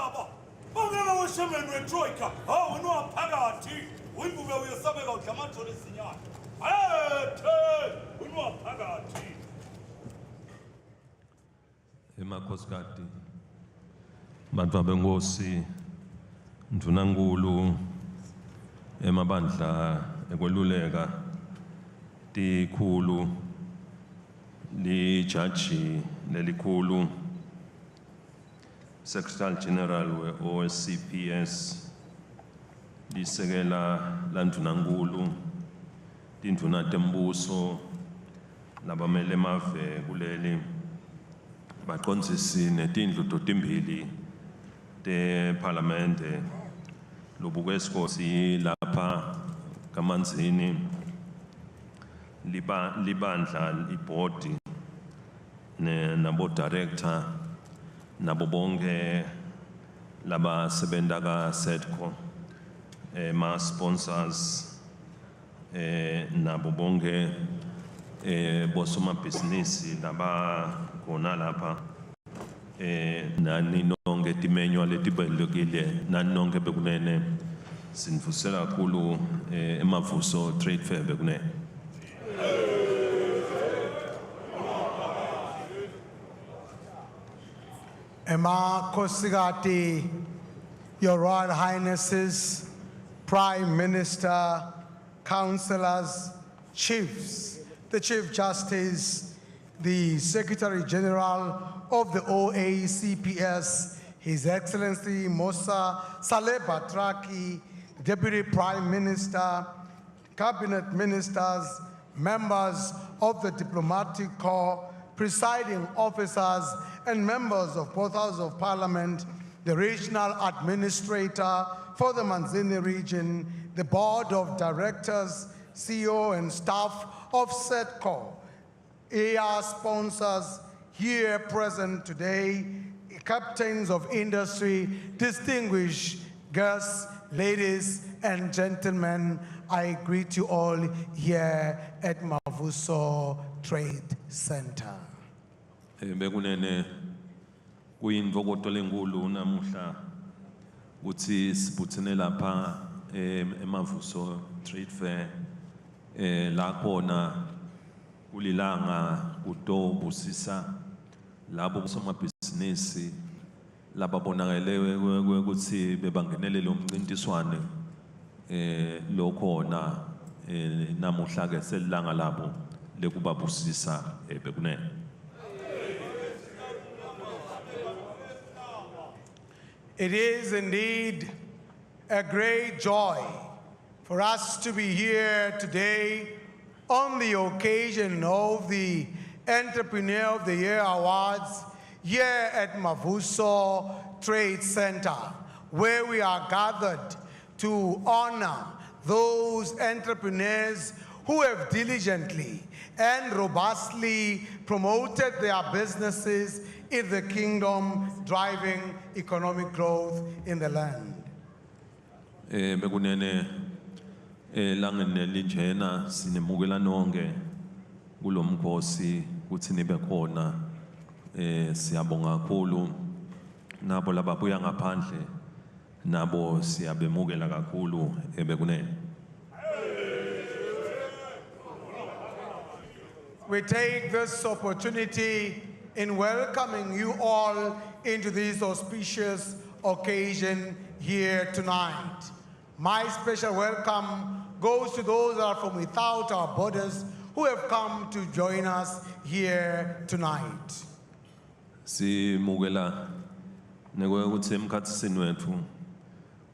Baba. Bangena weshemen wetroika. Ah, unwa phakathi. Uyibube uyesabeka udlamatho lesinyana. Ethe, unwa phakathi. Emakhosikazi bantu abenkosi Ndvunankhulu emabandla ekweluleka tikhulu lijaji lelikhulu Secretary General we-OSCPS lisekela laNdvunankhulu tindvuna tembuso labamele emave kuleli baqondzisi netindlu totimbili te-Parlamente lobukwesikhosi lapha kaManzini libandla ibhodi nabo-director nabo bonke labasebenta ka-SEDCO ma-sponsors nabo bonke bosomabhizinisi labakhona lapha nani nonke timenywa letibalulekile nani nonke bekunene sinivusela kakhulu emavuso trade fair bekunene. Emakhosikazi, Your Royal Highnesses, Prime Minister, Councillors, Chiefs, the Chief Justice, the Secretary General of the OACPS, His Excellency Musa Saleh Batraki, Deputy Prime Minister, Cabinet Ministers, members of the Diplomatic Corps, presiding officers, and members of both Houses of Parliament, the Regional Administrator for the Manzini region, the Board of Directors, CEO and staff of SEDCO, AR sponsors here present today, captains of industry, distinguished guests, ladies and gentlemen, I greet you all here at Mavuso Trade Center. Bekunene kuyintokoto lenkulu namuhla ukuthi sibuthene lapha emavuso trade fair la khona kulilanga kutobusisa labo somabhizinisi lababonakelewe ukuthi bebangenele lo mncintiswane lokhona namuhla ke selilanga labo lekubabusisa bekunene. It is indeed a great joy for us to be here today on the occasion of the Entrepreneur of the Year Awards here at Mavuso Trade Center, where we are gathered to honor those entrepreneurs who have diligently and robustly promoted their businesses in the kingdom, driving economic growth in the land. Bekunene langene lijena sinemukela nonke kulomkhosi kuthi nibe khona siyabonga kakhulu nabo lababuya ngaphandle nabo siyabemukela kakhulu bekunene. We take this opportunity in welcoming you all into this auspicious occasion here tonight. My special welcome goes to those that are from without our borders who have come to join us here tonight. Simukela ukuthi emkhatsini wethu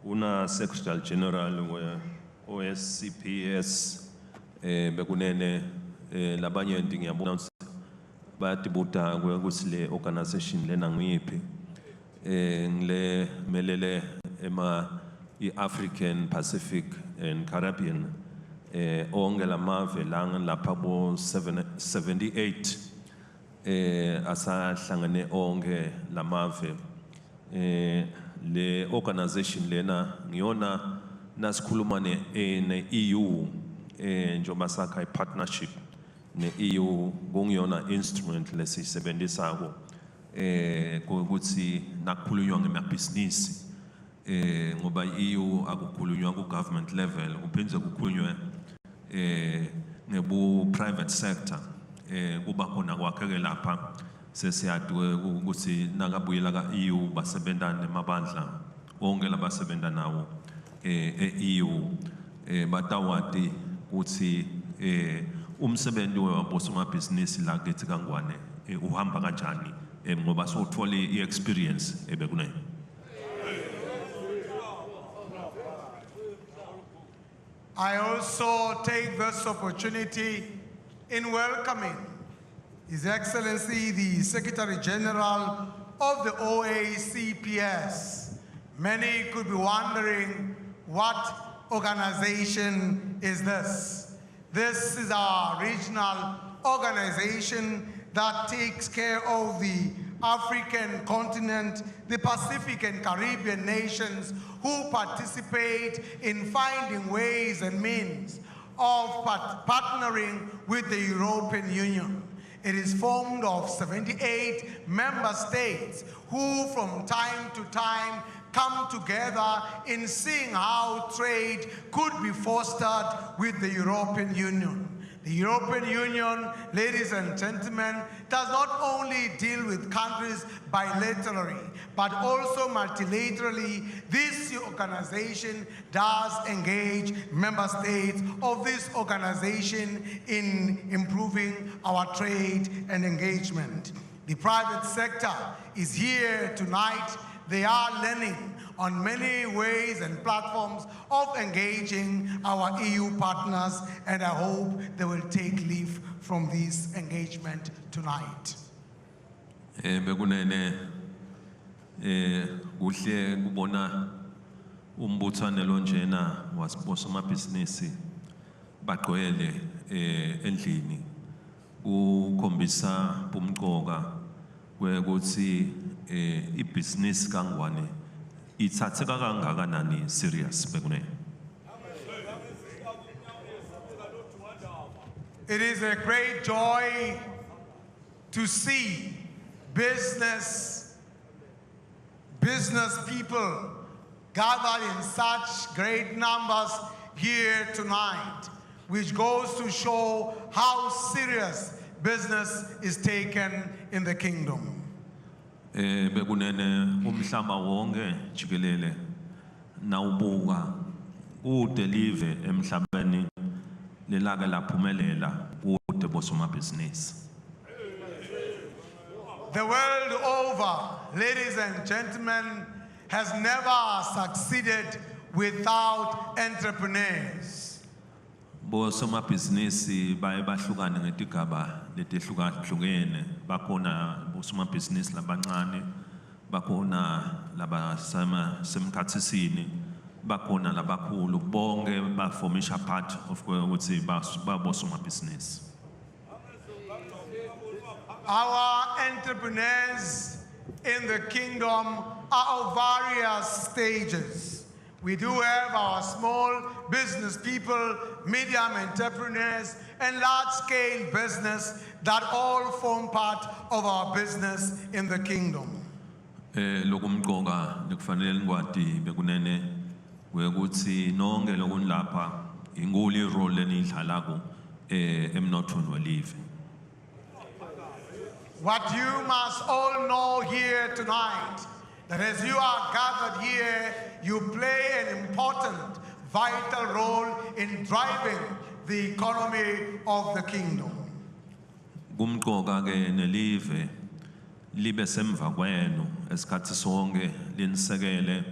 una Secretary General we OSCPS bekunene labanye ngiyabona bayatibuta ukuthi le organization lena ngiyiphi ngile melele i-African, Pacific and Caribbean onke lamave langa lapha bo 78 asahlangene onke lamave le organization lena ngiyona nasikhuluma ne-EU njengoba sakha i-partnership ne-EU kungiyona instrument lesiyisebenzisako ukuthi nakukhulunywa ngemabhizinisi ngoba EU akukhulunywa ku government level kuphinde kukhulunywe ngebu private sector kuba khona kwakheke lapha sesiyade ukuthi nakabuyela ka EU basebenza nemabandla onke labasebenza nawo EU batawati ukuthi umsebenzi wabosomabhizinisi la kithi kaNgwane uhamba kanjani ngoba sothole i-experience ebekunayo. I also take this opportunity in welcoming His Excellency the Secretary General of the OACPS. Many could be wondering, what organization is this? This is our regional organization that takes care of the African continent, the Pacific and Caribbean nations who participate in finding ways and means of partnering with the European Union. It is formed of 78 member states who from time to time come together in seeing how trade could be fostered with the European Union. The European Union, ladies and gentlemen, does not only deal with countries bilaterally, but also multilaterally. This organization does engage member states of this organization in improving our trade and engagement. The private sector is here tonight. They are learning on many ways and platforms of engaging our EU partners, and I hope they will take leave from this engagement tonight. Bekunene kuhle kubona umbuthane lonjena wasomabhizinisi bagcwele endlini ukhombisa umqoka kwekuthi ibhizinisi kaNgwane ithatheka kangakanani serious bekunene. It is a great joy to see business people gathered in such great numbers here tonight, which goes to show how serious business is taken in the kingdom. Bekunene umhlaba wonke jikelele nawubuka udelive emhlabeni lelake laphumelela kude bosomabhizinisi. The world over, ladies and gentlemen, has never succeeded without entrepreneurs. Bosomabhizinisi baye bahlukane ngetigaba letihlukahlukene, bakhona bosomabhizinisi labancane, bakhona labasemkhathisini, bakhona labakhulu, bonke baformisha part of ukuthi babosomabhizinisi. Our entrepreneurs in the kingdom are of various stages. We do have our small business people, medium entrepreneurs, and large-scale business that all form part of our business in the kingdom. Lokumqoka nekufanele ngwadi bekunene wekuthi nonke lokunlapha inkulu irole lenidlalako emnothweni welive. What you must all know here tonight, that as you are gathered here, you play an important, vital role in driving the economy of the kingdom. Kumqoka ke nelive libe semva kwenu esikhathi sonke linisekele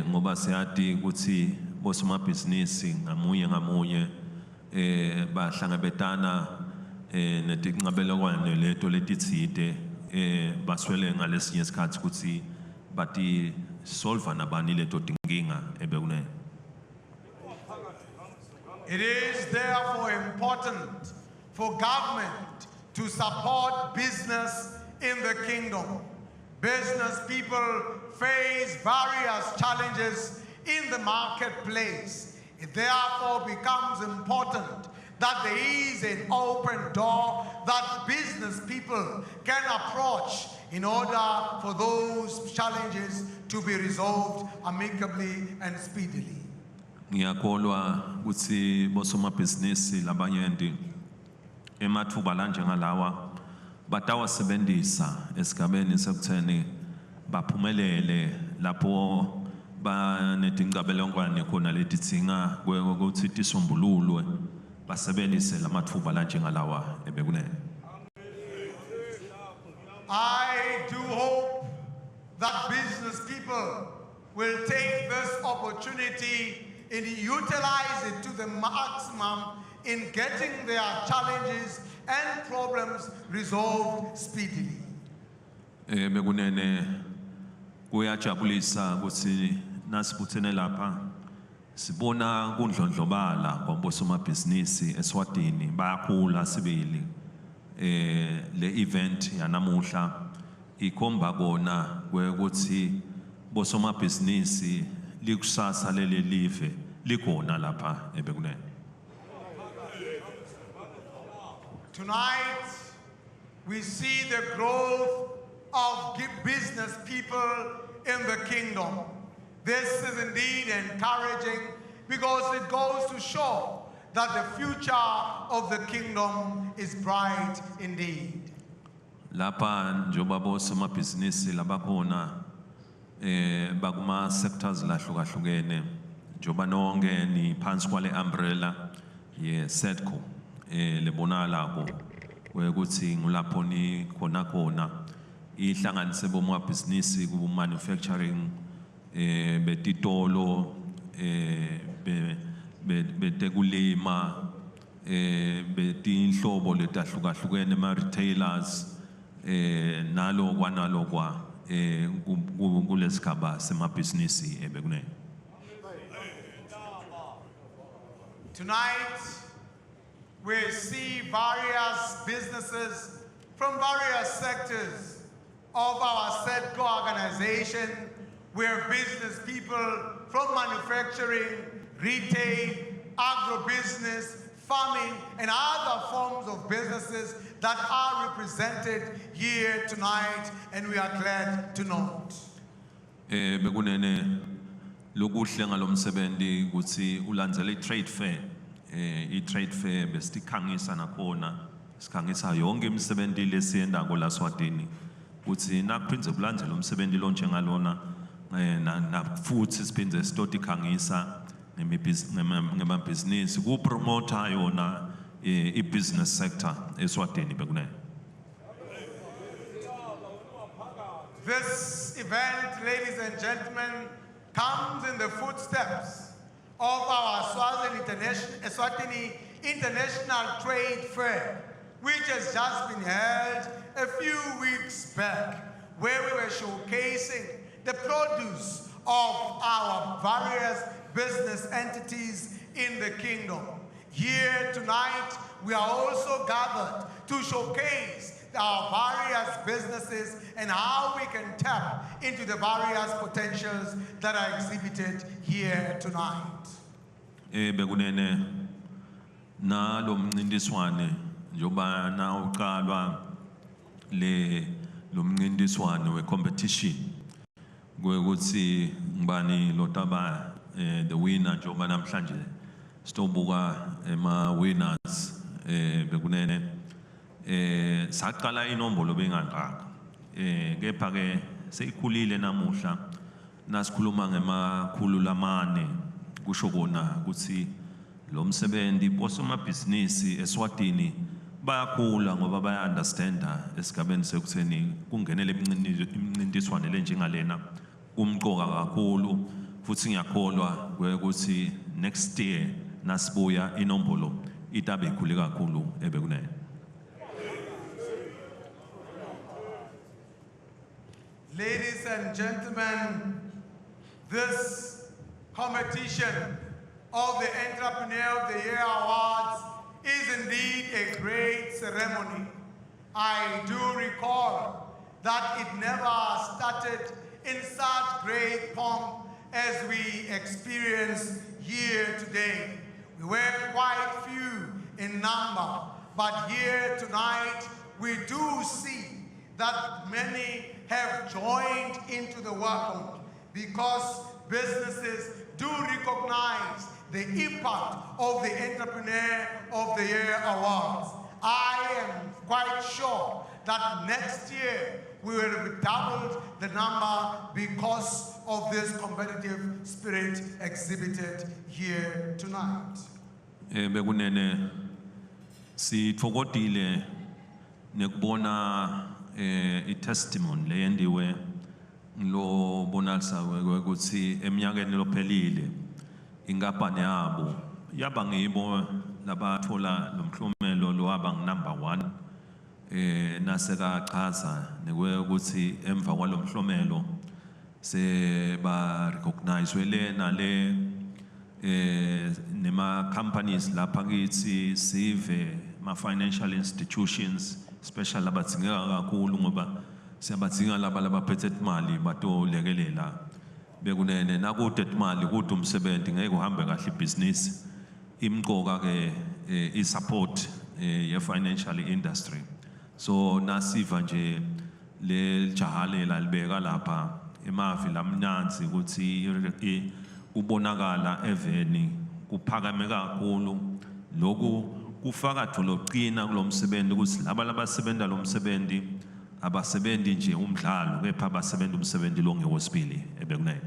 ngoba siyadi ukuthi bosomabhizinisi ngamunye bahlangabetana netinqabelekwane leto letitsite baswele ngalesinye isikhathi ukuthi bati solve nabani leto tinkinga ebekune. It is therefore important for government to support business in the kingdom. Business people face various challenges in the marketplace. It therefore becomes important that there is an open door that business people can approach in order for those challenges to be resolved amicably and speedily. Ngiyakholwa ukuthi bosomabhizinisi labanyenti emathuba lanjengalawa batawasebenzisa esigabeni sekutheni baphumelele lapho banetingcabelengwane khona letidzinga ukuthi tisombululwe basebenzise lamathuba lanjengalawa ebekunene. I do hope that business people will take this opportunity and utilize it to the maximum in getting their challenges and problems resolved speedily. Bekunene kuyajabulisa ukuthi nasibuthene lapha sibona kundlondlobala kwabosomabhizinisi eSwatini bayakhula sibili. Le event yanamuhla ikhomba kona ukuthi bosomabhizinisi likusasa leli live likhona lapha ebekunene. Tonight we see the growth of business people in the kingdom. This is indeed encouraging because it goes to show that the future of the kingdom is bright indeed. Lapha njoba bosomabhizinisi labakhona bakuma sectors lahlukahlukene njoba nonke ni phansi kwale umbrella ye SEDCO lebonala ko ukuthi ngulapho ni khona ihlanganise bomabhizinisi ku manufacturing betitolo betekulima betinhlobo letahlukahlukene ma retailers nalo kwanalo kwa kulesigaba semabhizinisi ebekunene. Tonight we see various businesses from various sectors of our SEDCO organization, where business people from manufacturing, retail, agribusiness, farming, and other forms of businesses that are represented here tonight, and we are glad to note. Bekunene lokuhle ngalomsebenzi ukuthi ulandzele i-trade fair. I-trade fair besitikhangisa nakhona sikhangisa yonke imisebenzi lesiyendako la Swatini ukuthi nakuphindze kulandzele umsebenzi lo njengalona na futhi siphinze sitotikhangisa ngemabhizinisi kupromota yona i-business sector eSwatini bekunene. This event, ladies and gentlemen, comes in the footsteps of our Eswatini International Trade Fair, which has just been held a few weeks back, where we were showcasing the produce of our various business entities in the kingdom. Here tonight, we are also gathered to showcase our various businesses and how we can tap into the various potentials that are exhibited here tonight. Bekunene na lo mncintiswane njoba na uqalwa le lo mncintiswane we competition ukuthi ngibani lotaba the winner njoba namhlanje sitobuka ema winners bekunene saqala inombolo bengandaka kepha ke seyikhulile namuhla nasikhuluma ngemakhulu lamane kusho kona ukuthi lo msebenzi bosomabhizinisi eSwatini bayakhula ngoba baya understanda esigabeni sekutheni kungenele imncintiswane lenjengalena kumqoka kakhulu futhi ngiyakholwa ukuthi next year nasibuya inombolo itabe ikhule kakhulu ebekunene. Ladies and gentlemen, this competition of the Entrepreneur of the Year Awards is indeed a great ceremony. I do recall that it never started in such great pomp as we experience here today. We were quite few in number. But here tonight, we do see that many have joined into the work because businesses do recognize the impact of the Entrepreneur of the Year Awards. I am quite sure that next year we will have doubled the number because of this competitive spirit exhibited here tonight. Bekunene sithokozile nekubona i-testimony leyendiwe lo bonalisa ukuthi eminyakeni lophelile inkampani yabo yaba ngibo labathola lomhlomelo lo waba number 1 nasekachaza ukuthi emva kwalomhlomelo se ba recognize le nema companies lapha kithi sive ma financial institutions special labathingeka kakhulu ngoba siyabadinga laba labaphethe imali batolekelela bekunene nakude imali kude umsebenzi ngeke uhambe kahle ibhizinisi imqoka ke i-support ye financial industry so nasiva nje le jahale lalibeka lapha emavi lamnanzi ukuthi ubonakala eveni kuphakame kakhulu lokhu kufaka tholoqina kulomsebenzi ukuthi laba labasebenza lo msebenzi abasebenzi nje umdlalo kepha abasebenza umsebenzi lo ngewosibili ebekunene.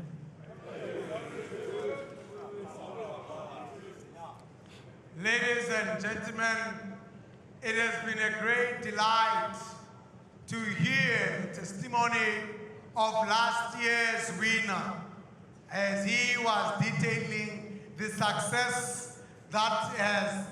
Ladies and gentlemen, it has been a great delight to hear the testimony of last year's winner as he was detailing the success that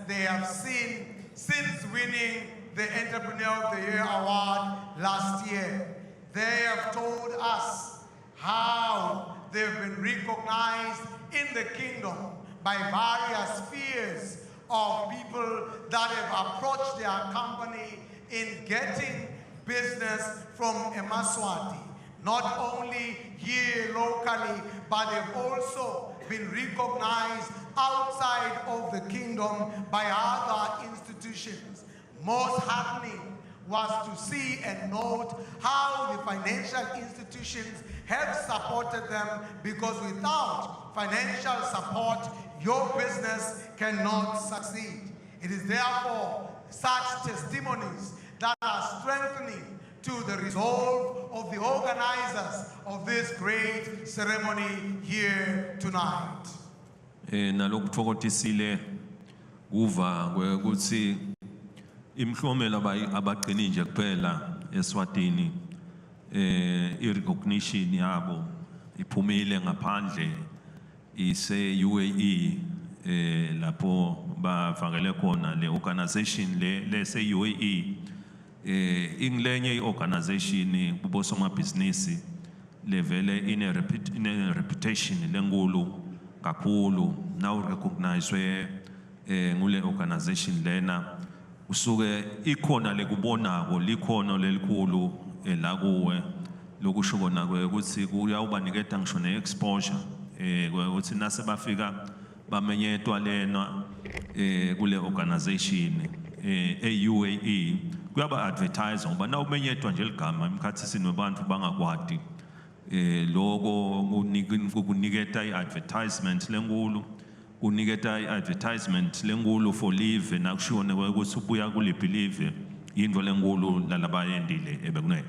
they have seen since winning the Entrepreneur of the Year Award last year. They have told us how they've been recognized in the kingdom by various spheres of people that have approached their company in getting business from Emaswati. Not only here locally, but they've also been recognized outside of the kingdom by other institutions. Most heartening was to see and note how the financial institutions have supported them, because without financial support, your business cannot succeed. It is therefore such testimonies that are strengthening to the resolve of the organizers of this great ceremony here tonight. Nalokuthokozisile kuva ukuthi imhlomelo abaqini nje kuphela eSwatini i-recognition yabo iphumile ngaphandle ise UAE lapho bavakele khona le organization le se UAE inglenye i-organization kubo somabhizinisi levele ine reputation lenkulu kakhulu now recognized ngule organization lena usuke ikhona lekubonako likhono lelikhulu la kuwe lokusho kona ukuthi kuyawubaniketa ngisho ne-exposure ukuthi nase bafika bamenyetwa lena kule organization e-UAE kuyaba advertise ngoba na umenyetwa nje ligama emkhathini wabantu bangakwadi lokho kuniketa i-advertisement lenkulu kuniketa i-advertisement lenkulu for live nakushone ukuthi ubuya kuliphi live yindlo lenkulu lalabayendile ebekunene.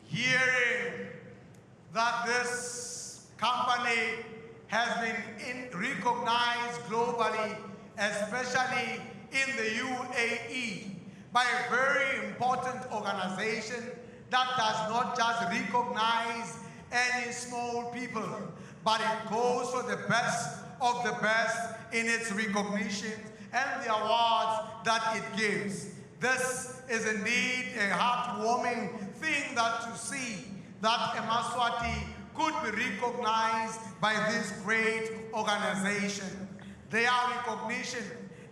Hearing that this company has been recognized globally, especially in the UAE, by a very important organization that does not just recognize any small people, but it goes for the best of the best in its recognition and the awards that it gives. This is indeed a heartwarming thing that to see that Emaswati could be recognized by this great organization. Their recognition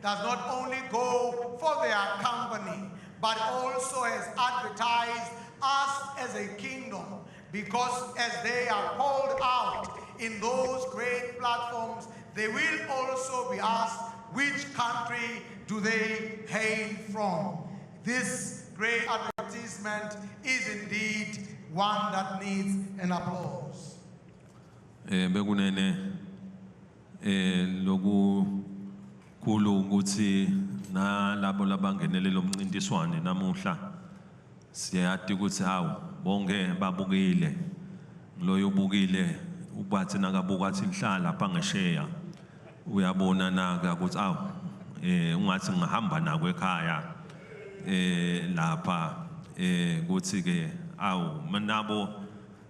does not only go for their company, but also has advertised us as a kingdom, because as they are called out in those great platforms, they will also be asked which country do they hail from. This great advertisement is indeed one that needs an applause. Bekunene loku kulu ukuthi na labo labangenele lo mncintiswane namuhla siyati ukuthi hawu bonke babukile loyo ubukile ubathi nakabuka athi nhlala lapha ngesheya uyabona naka ukuthi awu ungathi ngihamba nako ekhaya lapha kuthi ke awu manabo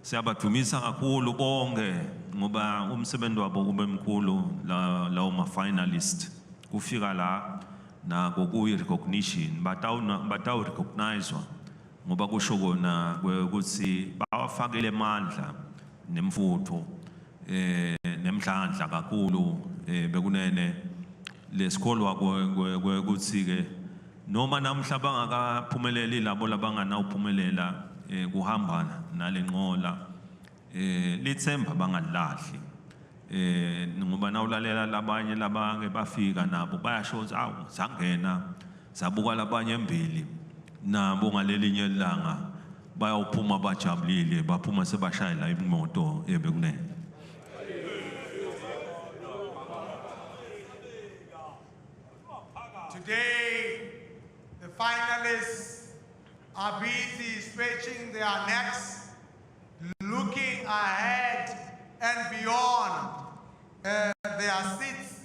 siyabadumisa kakhulu bonke ngoba umsebenzi wabo kube mkhulu lawo ma finalist kufika la nako kuyi recognition batawu recognizewa ngoba kusho kona ukuthi bawafakele amandla nemfutho nemdlandla kakhulu bekunene lesikholwa ukuthi ke noma namhla bangakaphumeleli labo labangana uphumelela kuhamba nalenqola lithemba bangalahli ngoba nawulalela labanye labake bafika nabo bayasho ukuthi awu sangena sabuka labanye embili nabo ngalelinye ilanga bayawuphuma bajabulile baphuma sebashayela imoto ebekunene. Today the finalists are busy stretching their necks, looking ahead and beyond their seats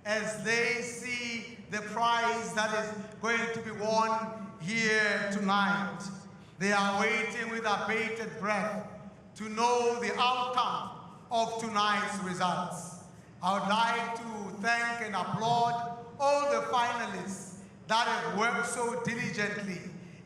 as they see the prize that is going to be won here tonight. They are waiting with a bated breath to know the outcome of tonight's results. I would like to thank and applaud all the finalists that have worked so diligently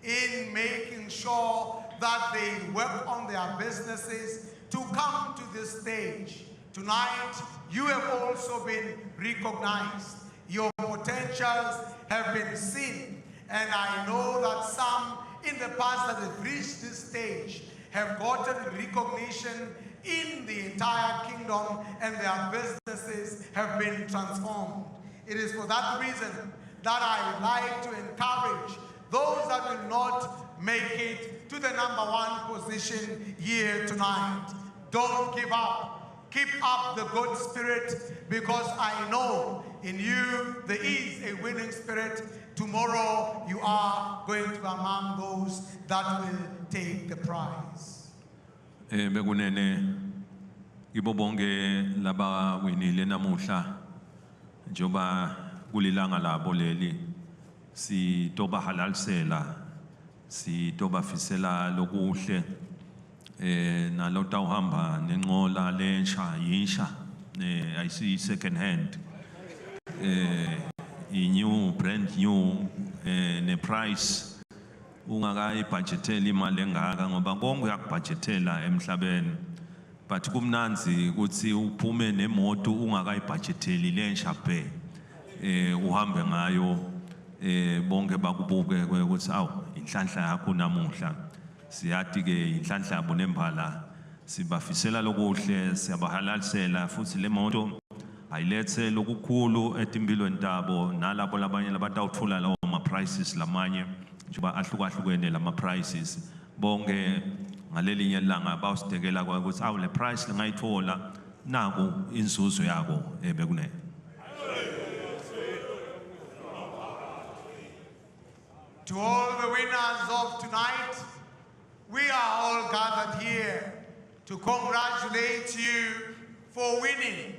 in making sure that they work on their businesses to come to this stage. Tonight, you have also been recognized. Your potentials have been seen. And I know that some in the past that have reached this stage have gotten recognition in the entire kingdom and their businesses have been transformed. It is for that reason that I would like to encourage those that will not make it to the #1 position here tonight. Don't give up. Keep up the good spirit, because I know in you there is a winning spirit. Tomorrow you are going to be among those that will take the prize. Bekunene ibo bonke laba winile namuhla njoba kulilanga labo leli sitoba halalisela sitoba fisela lokuhle nalotawuhamba nenqola lensha yinsha ayisi second hand new brand new ne price ungakayibudgetela imali engaka ngoba konke uyakubudgetela emhlabeni but kumnanzi ukuthi uphume nemoto ungakayibudgeteli lensha phe uhambe ngayo bonke bakubuke ukuthi awu inhlanhla yakho namuhla siyati ke inhlanhla yabo nembala sibafisela lokuhle siyabahalalisela futhi le moto ayilethe lokukhulu etimpilweni tabo nalabo labanye labatawuthola lawo ma prices lamanye njoba ahlukahlukene lama prices bonke ngalelinye ilanga bawusidekela ukuthi awu le price lengayithola naku inzuzo yako bekunene. To all the winners of tonight, we are all gathered here to congratulate you for winning,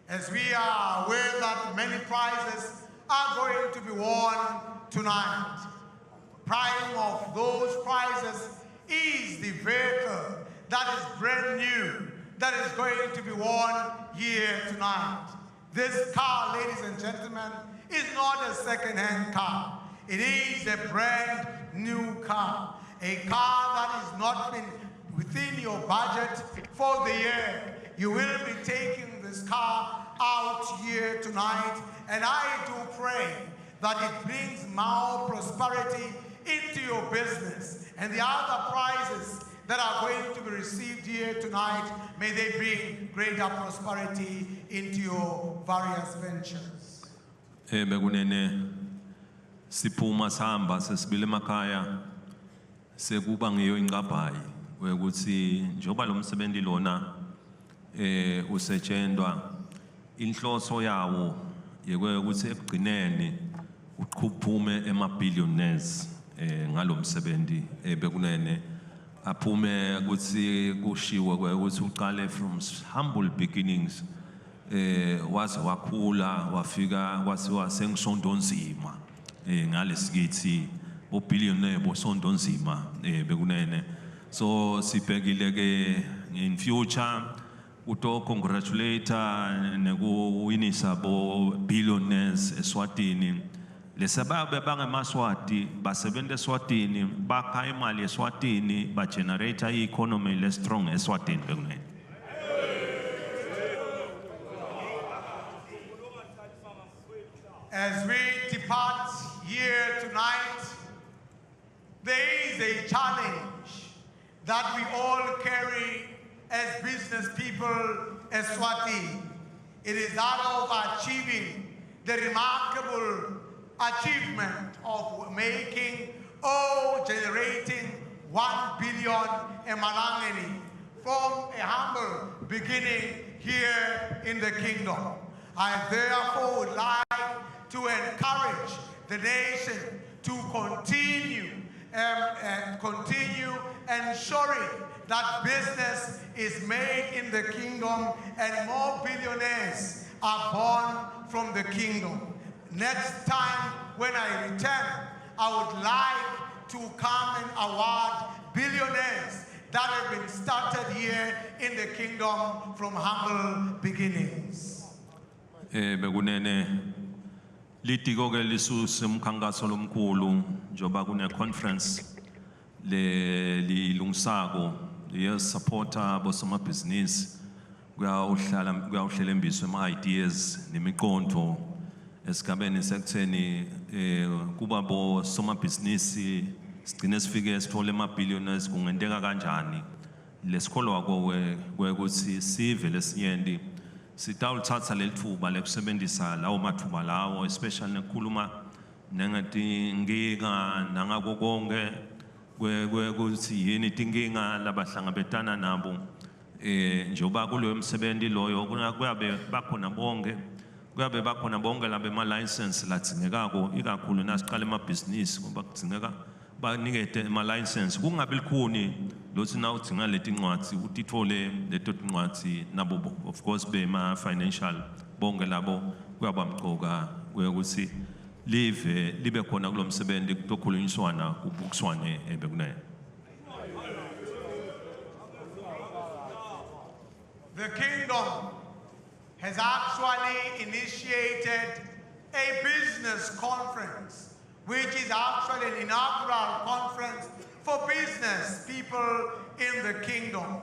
as we are aware that many prizes are going to be won tonight. Prime of those prizes is the vehicle that is brand new, that is going to be won here tonight. This car, ladies and gentlemen, is not a second-hand car. It is a brand new car, a car that has not been within your budget for the year. You will be taking this car out here tonight, and I do pray that it brings more prosperity into your business and the other prizes that are going to be received here tonight, may they bring greater prosperity into your various ventures. Bekunene siphuma sihamba sesibile emakhaya sekuba ngiyo ingqabhayi ukuthi njoba lo msebenzi lona usetshenzwa inhloso yawo yekwe ukuthi ekugcineni uqhuphume ema-billionaires ngalo msebenzi bekunene aphume ukuthi kushiwo ukuthi uqale from humble beginnings waze wakhula wafika kwasiwa sengisondonzima ngalesikithi bo-billionaire bosondonzima bekunene so sibhekile ke in future uto congratulator nekuwinisa bo-billionaires eSwatini lesababe bangemaswati basebenta eSwatini bakha imali eSwatini bagenerate i-economy le-strong eSwatini bekunene. As we depart here tonight, there is a challenge that we all carry as business people as Swati. It is that of achieving the remarkable achievement of making or generating 1 billion emalangeni from a humble beginning here in the kingdom. I therefore would like to encourage the nation to continue ensuring that business is made in the kingdom and more billionaires are born from the kingdom. Next time when I return, I would like to come and award billionaires that have been started here in the kingdom from humble beginnings. Bekunene litiko ke lisuse umkhankaso lomkhulu njoba kune conference le lilungisako ye supporter bosomabhizinisi kuyawuhlela embiswe ama-ideas nemiqondo esigabeni sekutheni kuba bosomabhizinisi sigcine sifike sithole ama-billionaires kungenteka kanjani lesikholwa kwekuthi sive lesinyenti sitawulithatha lelithuba lekusebenzisa lawo mathuba lawo especially nekukhuluma nangetinkinga nangako konke kwekuthi yini tinkinga labahlangabetana nabo njoba kuloyo msebenzi loyo kuyabe bakhona bonke labe ma-license ladzingekako ikakhulu nasiqala emabhizinisi ngoba kudzingeka banikete ama-license kungabi likhuni lothi na udzinga letincwadzi utithole leto tincwadzi nabo of course bema-financial bonke labo kuyabamcoka kuyokuthi libe khona kulo msebenzi kutokhulunyiswana kubukiswane bekunene. The kingdom has actually initiated a business conference, which is actually an inaugural conference for business people in the kingdom,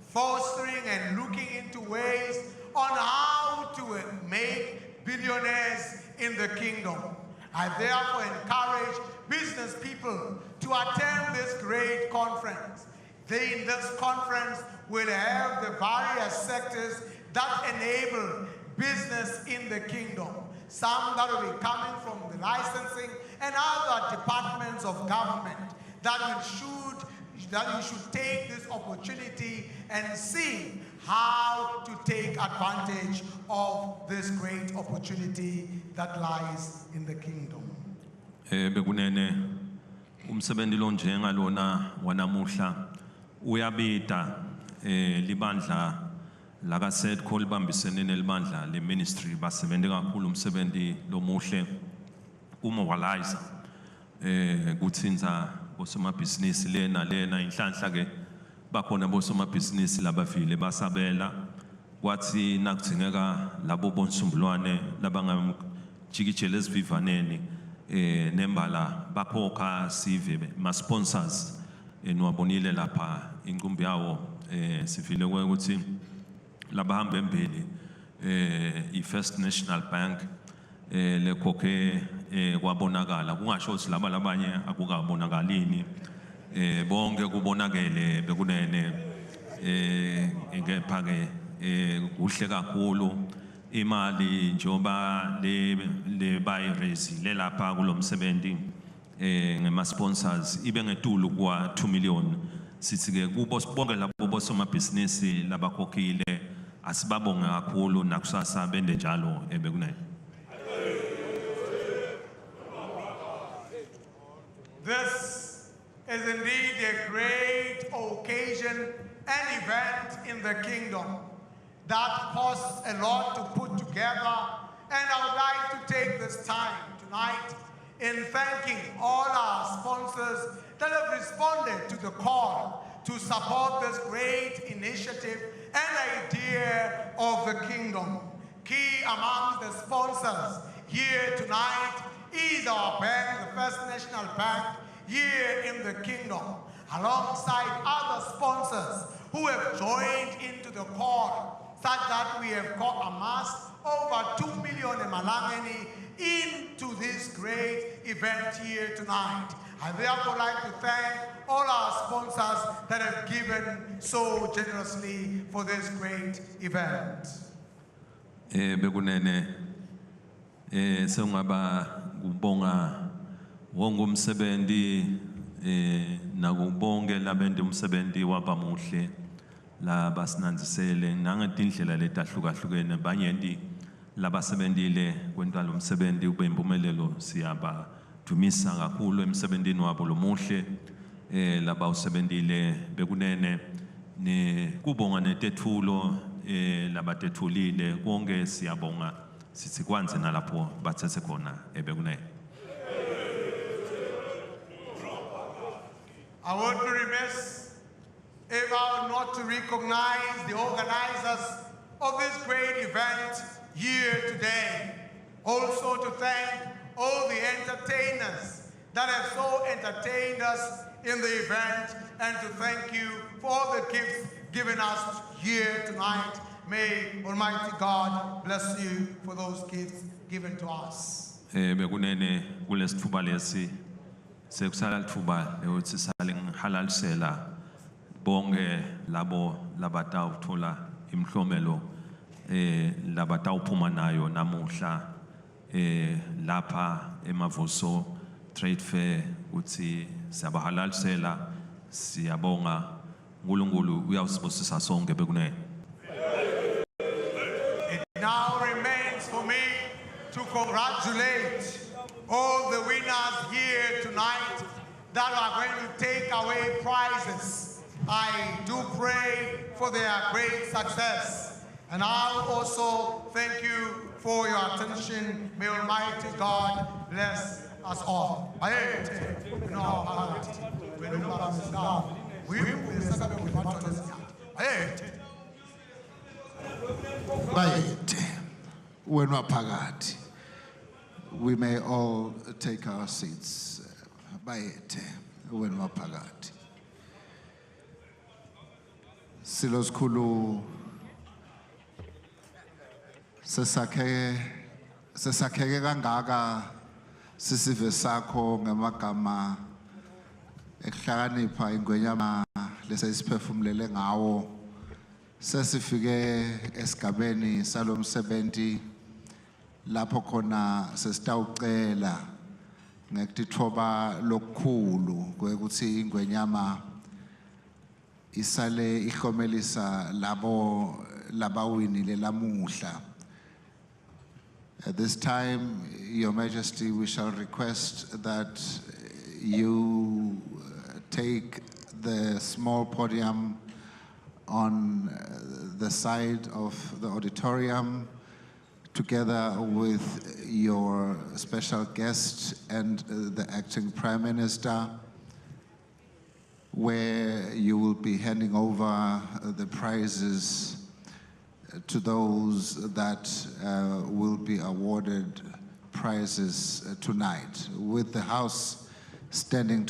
fostering and looking into ways on how to make billionaires in the kingdom. I therefore encourage business people to attend this great conference. In this conference, we'll have the various sectors that enable business in the kingdom. Some that will be coming from the licensing and other departments of government that you should take this opportunity and see how to take advantage of this great opportunity that lies in the kingdom. Bekunene umsebenzi lo njengalona wanamuhla uyabita libandla laka SEDCO libambisene nelibandla le ministry basebente kakhulu umsebenzi lomuhle umobilize kuthinza bosomabhizinisi lena inhlanhla ke bakhona bosomabhizinisi labavile basabela kwathi nakudzingeka labo bonsumbulwane labangamjikijela esivivaneni nembala bakhokha sive ma-sponsors niwabonile lapha inqumbi yawo sifile ukuthi labahamba embili i-First National Bank lekhokhe kwabonakala kungasho ukuthi laba labanye akukabonakalini bonke kubonakele bekunene ngepha ke kuhle kakhulu imali njoba le bayiraise lapha kulomsebenzi ngema sponsors ibe ngetulu kwa 2 million sithi ke kubo bonke labo bosomabhizinisi labakhokhile asibabonge kakhulu nakusasa bende njalo bekunene. This is indeed a great occasion and event in the kingdom that costs a lot to put together, and I would like to take this time tonight in thanking all our sponsors that have responded to the call to support this great initiative and idea of the kingdom. Key among the sponsors here tonight is our bank, the First National Bank, here in the kingdom, alongside other sponsors who have joined into the call, such that we have amassed over 2 million emalangeni into this great event here tonight. I therefore like to thank all our sponsors that have given so generously for this great event. Bekunene sengaba kubonga wonke umsebenzi nakubonke labende umsebenzi wabamuhle laba sinanzisele nangetindlela letahlukahlukene banyenti labasebenzile kwentalo umsebenzi ube impumelelo siyaba dumisa kakhulu emsebenzini wabo lomuhle laba usebenzile bekunene ne kubonga netethulo labatethulile konke siyabonga sithi kwanze nalapho bathethe khona bekunene. I would be remiss if I were not to recognize the organizers of this great event here today. Also to thank all the entertainers that have so entertained us in the event, and to thank you for all the gifts given us here tonight. May Almighty God bless you for those gifts given to us. Bekunene kulesithuba lesi sekusala lithuba ukuthi sale ngihalalisela bonke labo labatawuthola imhlomelo labatawuphuma nayo namuhla lapha eMavuso Trade Fair ukuthi siyabahalalisela siyabonga uNkulunkulu uyawusibusisa sonke bekunene. It now remains for me to congratulate all the winners here tonight that are going to take away prizes. I do pray for their great success. And I'll also thank you for your attention. May Almighty God bless us all. We may all take our seats. Bayete, wenwa phakathi. Siloskulu sesakheke kangaka sisive sakho ngamagama ekuhlakanipha ingwenyama lesesiphefumulele ngawo sesifike esigabeni salomsebenzi lapho khona sesitawucela ngekutithoba lokukhulu kwekuthi ingwenyama isale ihlomelisa labo labawinile lamuhla. At this time, Your Majesty, we shall request that you take the small podium on the side of the auditorium together with your special guest and the acting Prime Minister, where you will be handing over the prizes to those that will be awarded prizes tonight, with the House standing